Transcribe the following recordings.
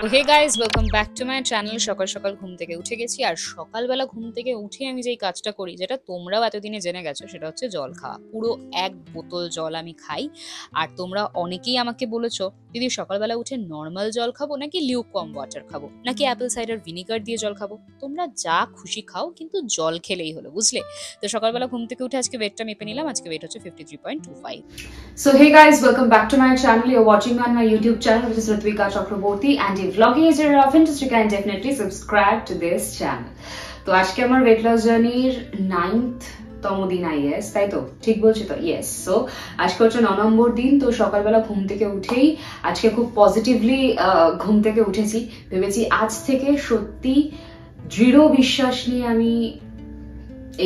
তো hey guys, welcome back to my channel. সকাল সকাল ঘুম থেকে উঠে গেছি, আর সকালবেলা ঘুম থেকে উঠে আমি যেই কাজটা করি, যেটা তোমরাও এতদিনে জেনে গেছো, সেটা হচ্ছে জল খাওয়া। পুরো 1 বোতল জল আমি খাই। আর তোমরা অনেকেই আমাকে বলেছো, দিদি সকালবেলা উঠে নর্মাল জল খাবো নাকি লিউকওয়ার্ম ওয়াটার খাবো নাকি অ্যাপেল সাইডার ভিনিগার দিয়ে জল খাবো। তোমরা যা খুশি খাও, কিন্তু জল খেলেই হলো, বুঝলে? তো সকালবেলা ঘুম থেকে উঠে আজকে ওয়েটটা মেপে নিলাম। আজকে ওয়েট হচ্ছে 53.25। So hey guys, welcome back to my channel. You're watching me on my YouTube channel, which is Ritvika Chakraborty, and if vlogging is your of interest, you can definitely subscribe to this channel. তো আজকে আমার weight loss journey 9th তম দিন, yes, তাই তো ঠিক বলছি তো? yes. So আজকে হচ্ছে 9 নম্বর দিন। তো সকালবেলা ঘুম থেকে উঠেই আজকে খুব পজিটিভলি ঘুম থেকে উঠেছি। ভেবেছি আজ থেকে সত্যি দৃঢ় বিশ্বাস নিয়ে আমি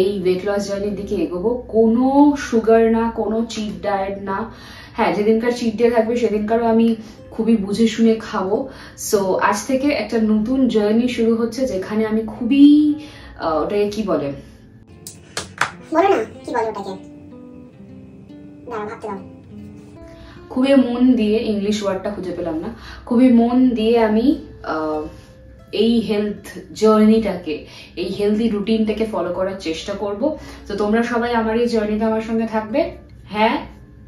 এই ওয়েট লস জার্নির দিকে এগোবো। কোনো সুগার না, কোনো চিট ডায়েট না। হ্যাঁ, যেদিনকার চিট ডে থাকবে সেদিনকারও আমি খুবই বুঝে শুনে খাবো। সো আজ থেকে একটা নতুন জার্নি শুরু হচ্ছে, যেখানে আমি খুবই ওটাকে কি বলে, খুবই মন দিয়ে, ইংলিশ ওয়ার্ডটা খুঁজে পেলাম না, খুবই মন দিয়ে আমি এই হেলথ জার্নিটাকে, এই হেলদি রুটিনটাকে ফলো করার চেষ্টা করব। তো তোমরা সবাই আমার এই জার্নিতে আমার সঙ্গে থাকবে, হ্যাঁ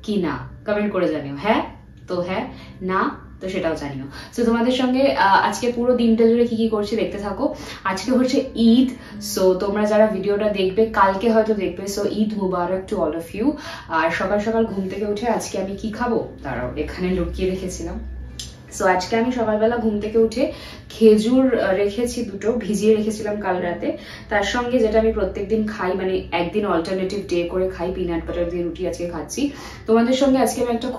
কি না কমেন্ট করে জানিও। হ্যাঁ তো হ্যাঁ, না তো সেটাও জানিও। তো তোমাদের সঙ্গে আজকে পুরো দিনটা জুড়ে কি কি করছি দেখতে থাকো। আজকে হচ্ছে ঈদ। সো তোমরা যারা ভিডিওটা দেখবে, কালকে হয়তো দেখবে। So Eid Mubarak to all of you. আর সকাল সকাল ঘুম থেকে উঠে আজকে আমি কি খাবো তারাও এখানে লুকিয়ে রেখেছিলাম। সো আজকে আমি সকালবেলা ঘুম থেকে উঠে খেজুর রেখেছি, দুটো ভিজিয়ে রেখেছিলাম কাল রাতে। তার সঙ্গে যেটা আমি প্রত্যেকদিন খাই, মানে একদিন অল্টারনেটিভ ডে করে খাই, পিনাট বাটার দিয়ে রুটি আজকে খাচ্ছি। তোমাদের সঙ্গে আজকে আমি একটা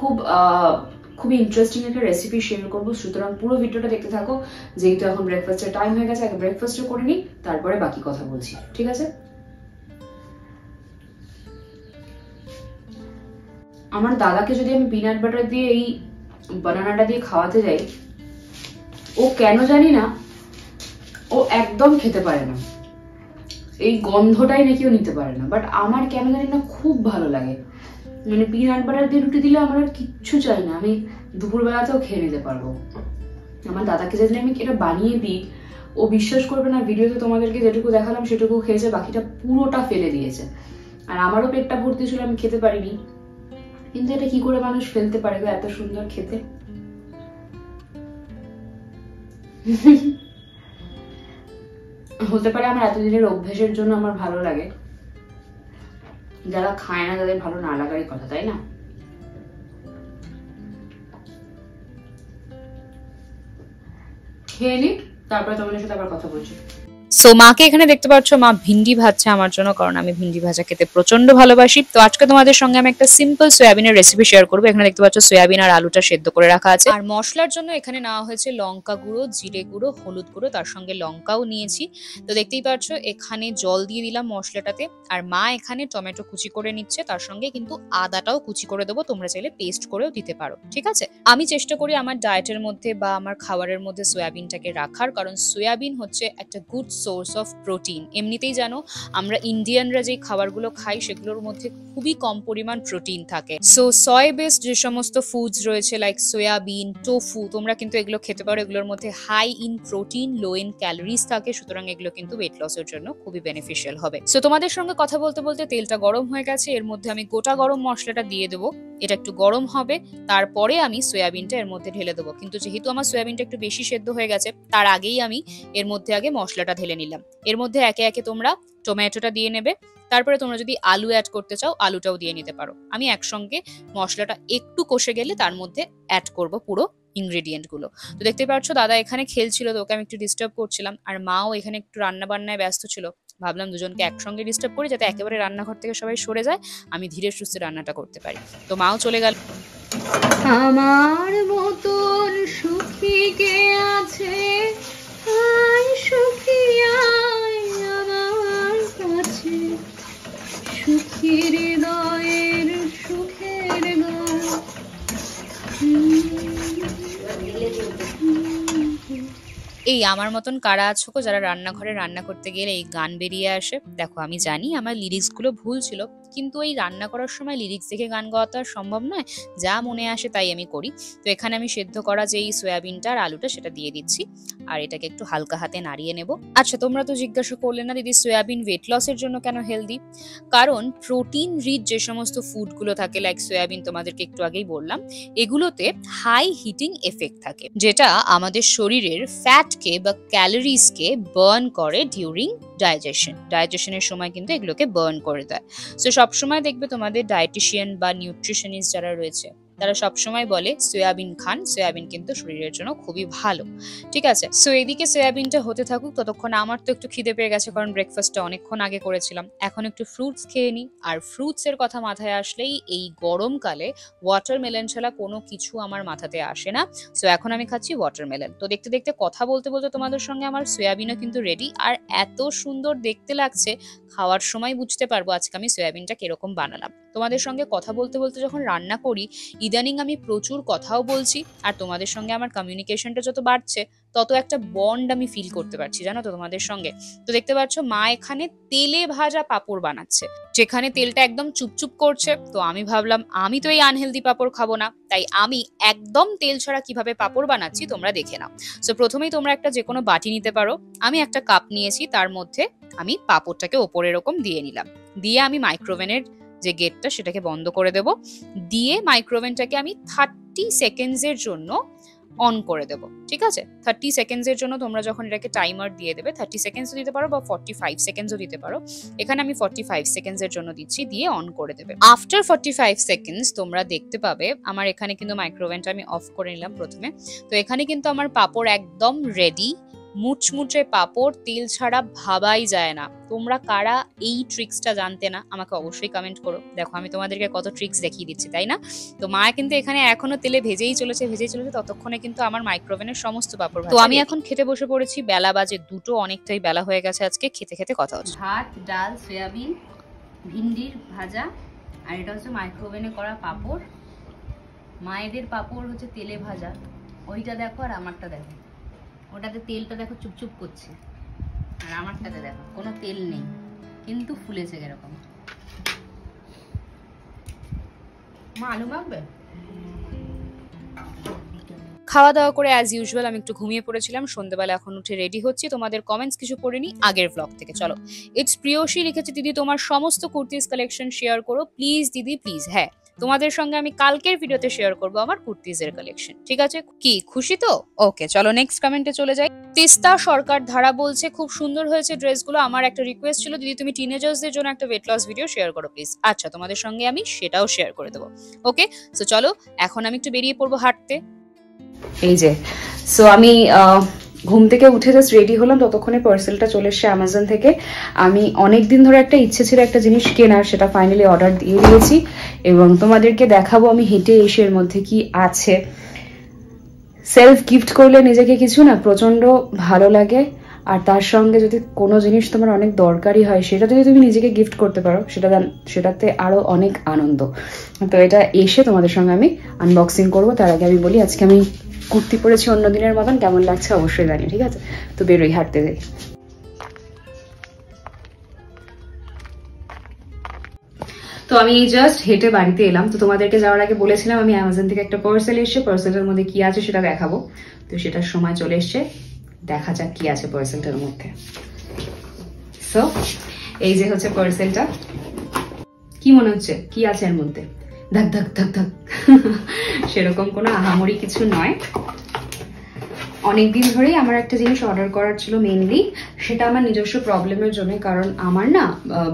খুবই ইন্টারেস্টিং একটা রেসিপি শেয়ার করবো। সুতরাং পুরো ভিডিওটা দেখতে থাকো। যেহেতু এখন ব্রেকফাস্টের টাইম হয়ে গেছে, আগে ব্রেকফাস্টও করে নিই, তারপরে বাকি কথা বলছি, ঠিক আছে? আমার দাদাকে যদি আমি পিনাট বাটার দিয়ে এই বানানাটা দিয়ে খাওয়াতে যাই, ও কেন জানি না, ও একদম খেতে পারে না। এই গন্ধটাই নাকি ও নিতে পারে না, বাট আমার কেন জানি না খুব ভালো লাগে। মানে পিনাট বাটার দিয়ে রুটি দিলে আমার আর কিচ্ছু চাই না, আমি দুপুরবেলাতেও খেয়ে নিতে পারবো। আমার দাদাকে যদি আমি এটা বানিয়ে দিই, ও বিশ্বাস করবে না, ভিডিওতে তোমাদেরকে যেটুকু দেখালাম সেটুকু খেয়েছে, বাকিটা পুরোটা ফেলে দিয়েছে। আর আমারও পেটটা ভর্তি ছিল, আমি খেতে পারিনি। কিন্তু এটা কি করে মানুষ ফেলতে পারে গো, এত সুন্দর খেতে। হতে পারে আমার এতদিনের অভ্যেসের জন্য আমার ভালো লাগে, যারা খায় না তাদের ভালো না লাগারই কথা, তাই না? খেয়ে নি, তারপরে তোমাদের সাথে আবার কথা বলছি। সো মাকে এখানে দেখতে পাচ্ছ, মা ভিন্ডি ভাজছে আমার জন্য, কারণ আমি ভিন্ডি ভাজা খেতে প্রচন্ড ভালোবাসি। তো আজকে তোমাদের সঙ্গে আমি একটা সিম্পল সয়াবিনের রেসিপি শেয়ার করবো। এখানে দেখতে পাচ্ছ সয়াবিন আর আলুটা সেদ্ধ করে রাখা আছে। আর মশলার জন্য এখানে নেওয়া হয়েছে লঙ্কা গুঁড়ো, জিরে গুঁড়ো, হলুদ গুঁড়ো, তার সঙ্গে লঙ্কাও নিয়েছি। তো দেখতেই পাচ্ছ এখানে জল দিয়ে দিলাম মশলাটাতে। আর মা এখানে টমেটো কুচি করে নিচ্ছে, তার সঙ্গে কিন্তু আদাটাও কুচি করে দেবো, তোমরা চাইলে পেস্ট করেও দিতে পারো, ঠিক আছে? আমি চেষ্টা করি আমার ডায়েটের মধ্যে বা আমার খাবারের মধ্যে সয়াবিনটাকে রাখার, কারণ সয়াবিন হচ্ছে একটা গুড সোর্স অফ প্রোটিন। এমনিতেই জানো আমরা ইন্ডিয়ানরা যে খাবারগুলো খাই সেগুলোর মধ্যে খুবই কম পরিমাণ প্রোটিন থাকে। সো সয় বেসড যে সমস্ত ফুডস রয়েছে, লাইক সয়াবিন, টোফু, তোমরা কিন্তু এগুলো খেতে পারো। এগুলোর মধ্যে high in protein, low in calories থাকে। সুতরাং এগুলো কিন্তু ওয়েট লসের জন্য খুবই বেনিফিশিয়াল হবে। সো তোমাদের সঙ্গে কথা বলতে বলতে তেলটা গরম হয়ে গেছে, এর মধ্যে আমি গোটা গরম মশলাটা দিয়ে দেবো। এটা একটু গরম হবে, তারপরে আমি সয়াবিনটা এর মধ্যে ঢেলে দেবো। কিন্তু যেহেতু আমার সয়াবিনটা একটু বেশি সেদ্ধ হয়ে গেছে, তার আগেই আমি এর মধ্যে আগে মশলাটা ঢেলে নিলাম। এর মধ্যে একে একে তোমরা টমেটোটা দিয়ে নেবে, তারপরে তোমরা যদি আলু অ্যাড করতে চাও আলুটাও দিয়ে নিতে পারো। আমি একসঙ্গে মশলাটা একটু কষে গেলে তার মধ্যে অ্যাড করব পুরো ইনগ্রেডিয়েন্ট গুলো। তো দেখতে পাচ্ছ দাদা এখানে খেলছিল, তো ওকে আমি একটু ডিস্টার্ব করছিলাম। আর মাও এখানে একটু রান্না বান্নায় ব্যস্ত ছিল। ভাবলাম দুজনকে একসঙ্গে ডিস্টার্ব করি, যাতে একেবারে রান্নাঘর থেকে সবাই সরে যায়, আমি ধীরে সুস্থে রান্নাটা করতে পারি। তো মাও চলে গেল। আমার মতন সুখী কে আছে, আয় সুখী আয় আমার কাছে, সুখী হৃদয়ের সুখের গান। এই আমার মতন কারা আছো যারা রান্নাঘরে রান্না করতে গেলে এই গান বেরিয়ে আসে? দেখো আমি জানি আমার লিরিক্স গুলো ভুল ছিল, কিন্তু এই রান্না করার সময় লিরিক্স দেখে গান গাওয়া তো আর সম্ভব নয়, যা মনে আসে তাই আমি করি। তো এখানে আমি সেদ্ধ করা যে এই সয়াবিনটা আর আলুটা সেটা দিয়ে দিচ্ছি, আর এটাকে একটু হালকা হাতে নাড়িয়ে নেব। আচ্ছা, তোমরা তো জিজ্ঞাসা করলে না দিদি সয়াবিন ওয়েট লসের জন্য কেন হেলদি? কারণ প্রোটিন রিচ যে সমস্ত ফুডগুলো থাকে লাইক সয়াবিন, তোমাদেরকে একটু আগেই বললাম, এগুলোতে হাই হিটিং এফেক্ট থাকে, যেটা আমাদের শরীরের ফ্যাটকে বা ক্যালোরিজকে বার্ন করে ডিউরিং ডাইজেশনের সময় কিন্তু এগুলোকে বার্ন করে দেয়। সো সবসময় দেখবে তোমাদের ডায়েটিশিয়ান বা নিউট্রিশনিস্ট যারা রয়েছে তারা সবসময় বলে সয়াবিন খান, সয়াবিন কিন্তু শরীরের জন্য খুবই ভালো। ঠিক আছে, সো এদিকে সয়াবিনটা হতে থাকুক, ততক্ষণ আমার তো একটু খিদে পেয়ে গেছে, কারণ ব্রেকফাস্টটা অনেকক্ষণ আগে করেছিলাম। এখন একটু ফ্রুটস খেয়ে নিই। আর ফ্রুটস এর কথা মাথায় আসলেই এই গরমকালে ওয়াটারমেলন ছাড়া কোনো কিছু আমার মাথাতে আসে না। সো এখন আমি খাচ্ছি ওয়াটারমেলন। তো দেখতে দেখতে কথা বলতে বলতে তোমাদের সঙ্গে আমার সয়াবিনও কিন্তু রেডি, আর এত সুন্দর দেখতে লাগছে, খাওয়ার সময় বুঝতে পারবো আজকে আমি সয়াবিনটা কিরকম বানালাম। তোমাদের সঙ্গে কথা বলতে বলতে যখন রান্না করি, ইদানিং আমি প্রচুর কথাও বলছি, আর তোমাদের সঙ্গে আমার কমিউনিকেশনটা যত বাড়ছে তত একটা বন্ড আমি ফিল করতে পারছি, জানো তো, তোমাদের সঙ্গে। তো দেখতে পাচ্ছ মা এখানে তেলে ভাজা পাঁপড় বানাচ্ছে, যেখানে তেলটা একদম চুপচুপ করছে। তো আমি ভাবলাম আমি তো এই আনহেলদি পাঁপড় খাবো না, তাই আমি একদম তেল ছাড়া কিভাবে পাঁপড় বানাচ্ছি তোমরা দেখে নাও। সো প্রথমেই তোমরা একটা যে কোনো বাটি নিতে পারো। আমি একটা কাপ নিয়েছি, তার মধ্যে আমি পাঁপড়টাকে ওপরে এরকম দিয়ে নিলাম। দিয়ে আমি মাইক্রোওভেনের যে গেটটা সেটাকে বন্ধ করে দেব, দিয়ে মাইক্রোওভেনটাকে আমি 30 সেকেন্ডসের জন্য অন করে দেব। ঠিক আছে, 30 সেকেন্ডসের জন্য তোমরা যখন এটাকে টাইমার দিয়ে দেবে, 30 সেকেন্ডসও দিতে পারো বা 45 সেকেন্ডসও দিতে পারো। এখানে আমি 45 সেকেন্ডসের জন্য দিচ্ছি, দিয়ে অন করে দেবে। আফটার 45 সেকেন্ডস তোমরা দেখতে পাবে আমার এখানে কিন্তু মাইক্রোওভেনটা আমি অফ করে নিলাম প্রথমে। তো এখানে কিন্তু আমার পাঁপড় একদম রেডি। মুচমুচে পাঁপড়, তেল ছাড়া ভাবাই যায় না। তোমরা কারা এই ট্রিক্সটা জানতে না আমাকে অবশ্যই কমেন্ট করো। দেখো আমি তোমাদেরকে কত ট্রিক্স দেখিয়ে দিচ্ছি, তাই না? তো মা কিন্তু এখানে এখনো তেলে ভেজেই চলেছে, ততক্ষণে কিন্তু আমার মাইক্রোওভেনের সমস্ত পাঁপড় ভাজা। তো আমি এখন খেতে বসে পড়েছি, বেলা বাজে 2টো, অনেকটাই বেলা হয়ে গেছে আজকে। খেতে খেতে কথা হচ্ছে। ভাত, ডাল, সয়াবিন, ভিন্ডির ভাজা, আর এটা হচ্ছে মাইক্রোওভেনে করা পাঁপড়। মায়েদের পাঁপড় হচ্ছে তেলে ভাজা, ওইটা দেখো আর আমারটা দেখো। ওটাতে তেলটা দেখো চুপচুপ করছে, আর আমারটাতে দেখো কোনো তেল নেই, কিন্তু ফুলেছে এরকম। মা আলু মাখবে? খাওয়া দাওয়া করে অ্যাজ ইউজুয়াল আমি একটু ঘুমিয়ে পড়েছিলাম। সন্ধ্যেবেলা এখন উঠে রেডি হচ্ছি। তোমাদের কমেন্টস কিছু পড়িনি আগের ব্লগ থেকে। চলো, ইটস প্রিয়সী লিখেছে, দিদি তোমার সমস্ত কুর্তিজ কালেকশন শেয়ার করো প্লিজ দিদি প্লিজ। হ্যাঁ, তোমাদের সঙ্গে আমি কালকের ভিডিওতে শেয়ার করবো আমার কুর্তিজের কালেকশন। ঠিক আছে, কি খুশি তো? ওকে, চলো নেক্সট কমেন্টে চলে যাই। তিস্তা সরকার ধারা বলছে খুব সুন্দর হয়েছে ড্রেসগুলো। আমার একটা রিকোয়েস্ট ছিল, দিদি তুমি টিনেজার্সদের জন্য একটা ওয়েট লস ভিডিও শেয়ার করো প্লিজ। আচ্ছা, তোমাদের সঙ্গে আমি সেটাও শেয়ার করে দেবো। ওকে, সো চলো এখন আমি একটু বেরিয়ে পড়বো হাঁটতে। এই যে, সো আমি ঘুম থেকে উঠে জাস্ট রেডি হলাম, ততক্ষণে পার্সেলটা চলে এসছে অ্যামাজন থেকে। আমি অনেকদিন ধরে একটা ইচ্ছে ছিল একটা জিনিস কেনার, সেটা ফাইনালি অর্ডার দিয়ে দিয়েছি এবং তোমাদেরকে দেখাবো আমি হেঁটে এসে এর মধ্যে কি আছে। সেলফ গিফট করলে নিজেকে কিছু না প্রচন্ড ভালো লাগে, আর তার সঙ্গে যদি কোনো জিনিস তোমার অনেক দরকারি হয় সেটা যদি তুমি নিজেকে গিফট করতে পারো সেটাতে আরো অনেক আনন্দ। তো এটা এসে তোমাদের সঙ্গে আমি আনবক্সিং করবো। তার আগে আমি বলি আজকে আমি কুর্তি পরেছি অন্য দিনের মতন, কেমন লাগছে অবশ্যই জানি। ঠিক আছে, তো বেরোই, হাঁটতে যাই। তো আমি এই জাস্ট হেঁটে বাড়িতে এলাম। তো তোমাদেরকে যাওয়ার আগে বলেছিলাম আমি অ্যামাজন থেকে একটা পার্সেল এসছে, পার্সেলের মধ্যে কি আছে সেটা দেখাবো। তো সেটার সময় চলে এসছে, দেখা যাক কি আছে পার্সেলটার মধ্যে। সো এই যে হচ্ছে পার্সেলটা। কি মনে হচ্ছে কি আছে এর মধ্যে? ধাক ধাক ধাক ধাক সেরকম কোনো আহামরি কিছু নয়। অনেকদিন ধরেই আমার একটা জিনিস অর্ডার করার ছিল, মেইনলি সেটা আমার নিজস্ব প্রবলেমের জন্য। কারণ আমার না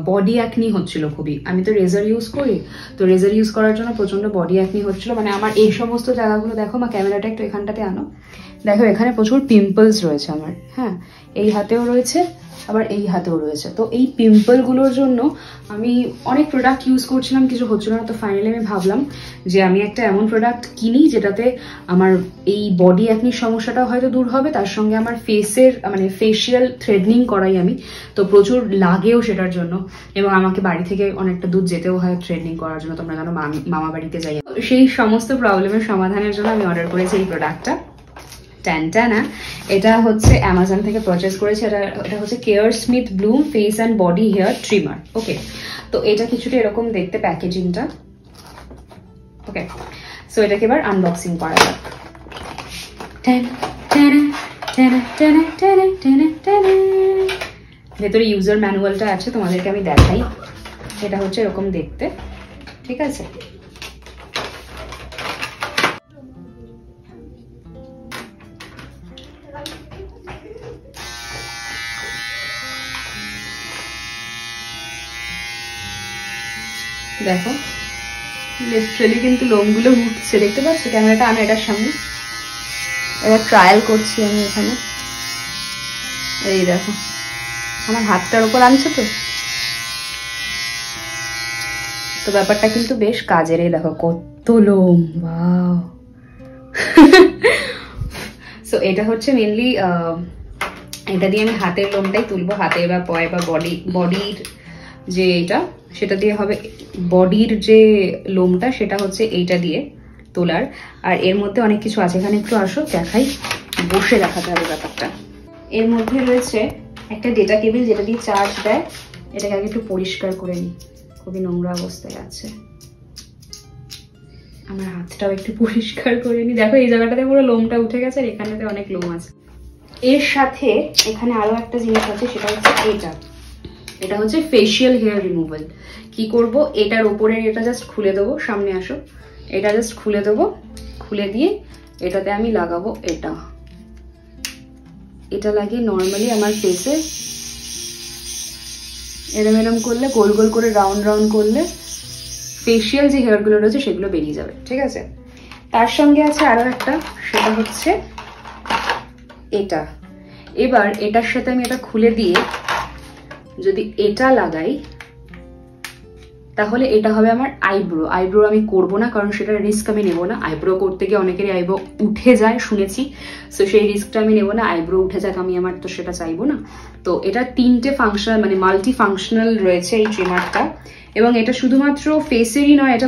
বডি অ্যাকনি হচ্ছিল খুবই। আমি তো রেজার ইউজ করি, তো রেজার ইউজ করার জন্য প্রচন্ড বডি অ্যাকনি হচ্ছিল। মানে আমার এই সমস্ত জায়গাগুলো দেখো, মা ক্যামেরাটা একটু এখানটাতে আনো, দেখো এখানে প্রচুর পিম্পলস রয়েছে আমার। হ্যাঁ, এই হাতেও রয়েছে, আবার এই হাতেও রয়েছে। তো এই পিম্পলগুলোর জন্য আমি অনেক প্রোডাক্ট ইউজ করছিলাম, কিছু হচ্ছিল না। তো ফাইনালি আমি ভাবলাম যে আমি একটা এমন প্রোডাক্ট কিনি যেটাতে আমার এই বডি অ্যাকনির সমস্যাটাও হয়তো দূর হবে, তার সঙ্গে আমার ফেসের মানে ফেসিয়াল থ্রেডনিং করাই আমি, তো প্রচুর লাগেও সেটার জন্য, এবং আমাকে বাড়ি থেকে অনেকটা দূর যেতেও হয় থ্রেডনিং করার জন্য। তোমরা জানো মামা বাড়িতে যাই, সেই সমস্ত প্রবলেমের সমাধানের জন্য আমি অর্ডার করেছি এই প্রোডাক্টটা। ট্যানটানা, এটা হচ্ছে অ্যামাজন থেকে পারচেস করেছে। এটা হচ্ছে care smith bloom face and body hair trimmer. Okay, তো এটা কিছুটা এরকম দেখতে প্যাকেজিংটা। ওকে, সো এটাকে এবার আনবক্সিং করা যাক। ভেতরে ইউজার ম্যানুয়ালটা আছে, তোমাদেরকে আমি দেখাই। এটা হচ্ছে এরকম দেখতে, ঠিক আছে। দেখো লিটারালি কিন্তু লোমগুলো উঠছে, দেখতে পাচ্ছ? ক্যামেরাটা আনো এটার সামনে, এটা ট্রায়াল করছি আমি এখানে। এই দেখো আমার হাতটার উপর আনছে তো ব্যাপারটা কিন্তু বেশ কাজের। এই দেখো কত লোম, ওয়াও। সো এটা হচ্ছে মেনলি এটা দিয়ে আমি হাতের লোমটাই তুলবো, হাতের বা পয় বা বডির যে এটা সেটা দিয়ে হবে। বডির যে লোমটা সেটা হচ্ছে এইটা দিয়ে তোলার। আর এর মধ্যে অনেক কিছু আছে, এখানে একটু আসো দেখাই, বসে দেখাতে হবে ব্যাপারটা। এর মধ্যে রয়েছে একটা ডেটা কেবিল যেটা দিয়ে চার্জ দেয়। এটাকে আগে একটু পরিষ্কার করে নিই, খুবই নোংরা অবস্থায় আছে। আমার হাতটাও একটু পরিষ্কার করে নিই। দেখো এই জায়গাটাতে পুরো লোমটা উঠে গেছে, আর এখানেতে অনেক লোম আছে। এর সাথে এখানে আরো একটা জিনিস আছে, সেটা হচ্ছে এটা হচ্ছে ফেশিয়াল হেয়ার রিমুভাল। কি করব, এটার উপরে এটা জাস্ট খুলে দেবো, সামনে আসো, এটা জাস্ট খুলে দেবো, খুলে দিয়ে এটাতে আমি লাগাবো এটা লাগিয়ে নর্মালি আমার ফেসে এরম এরম করলে, গোল গোল করে রাউন্ড রাউন্ড করলে ফেশিয়াল যে হেয়ারগুলো রয়েছে সেগুলো বেরিয়ে যাবে, ঠিক আছে। তার সঙ্গে আছে আরো একটা, সেটা হচ্ছে এটা। এবার এটার সাথে আমি এটা খুলে দিয়ে যদি এটা লাগাই তাহলে এটা হবে আমার আইব্রো আমি করব না, কারণ সেটার রিস্ক আমি নেব না। আইব্রো করতে গিয়ে অনেকেরই আইব্রো উঠে যায় শুনেছি, সো সেই রিস্কটা আমি নেব না। আইব্রো উঠে যাক আমার তো সেটা চাইবো না। তো এটা 3টে ফাংশনাল মানে মাল্টি ফাংশনাল রয়েছে এই ট্রিমারটা, এবং এটা শুধুমাত্র ফেসেরই নয়, এটা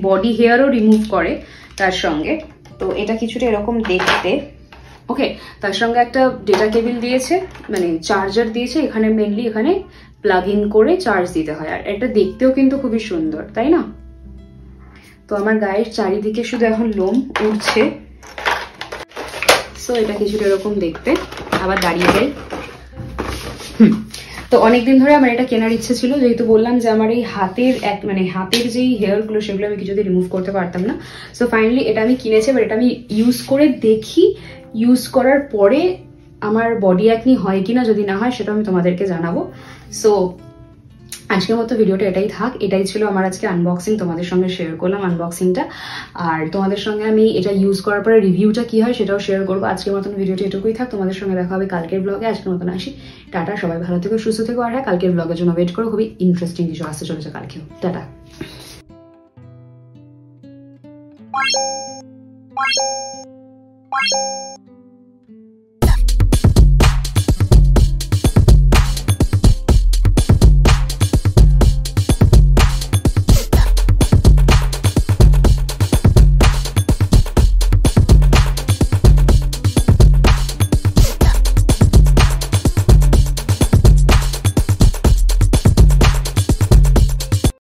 বডি হেয়ারও রিমুভ করে তার সঙ্গে। তো এটা কিছুটা এরকম দেখতে। ওকে, তার সঙ্গে একটা ডেটা কেবিল দিয়েছে, মানে চার্জার দিয়েছে। এখানে মেনলি এখানে প্লাগ ইন করে চার্জ দিতে হয়। আর এটা দেখতেও কিন্তু খুবই সুন্দর, তাই না? তো আমার গায়ের চারিদিকে শুধু এখন লোম উঠছে। সো এটা কিছুটা এরকম দেখতে। আবার দাঁড়িয়ে যাই। তো অনেকদিন ধরে আমার এটা কেনার ইচ্ছে ছিল, যেহেতু বললাম যে আমার এই হাতের যেই হেয়ারগুলো সেগুলো আমি কিছুতে রিমুভ করতে পারতাম না। সো ফাইনালি এটা আমি কিনেছি। এবার এটা আমি ইউজ করে দেখি, ইউজ করার পরে আমার বডি অ্যাকনি হয় কিনা, যদি না হয় সেটা আমি তোমাদেরকে জানাবো। সো আজকের মতো ভিডিওটা এটাই থাক। এটাই ছিল আমার আজকে আনবক্সিং, তোমাদের সঙ্গে শেয়ার করলাম আনবক্সিংটা। আর তোমাদের সঙ্গে আমি এটা ইউজ করার পরে রিভিউটা কি হয় সেটাও শেয়ার করবো। আজকের মতন ভিডিওটা এটুকুই থাক, তোমাদের সঙ্গে দেখা হবে কালকের ব্লগে। আজকের মতন আসি, টাটা, সবাই ভালো থেকো, সুস্থ থেকো। আর হ্যাঁ, কালকের ব্লগের জন্য ওয়েট করো, খুবই ইন্টারেস্টিং কিছু আসতে চলেছে কালকেও। টাটা।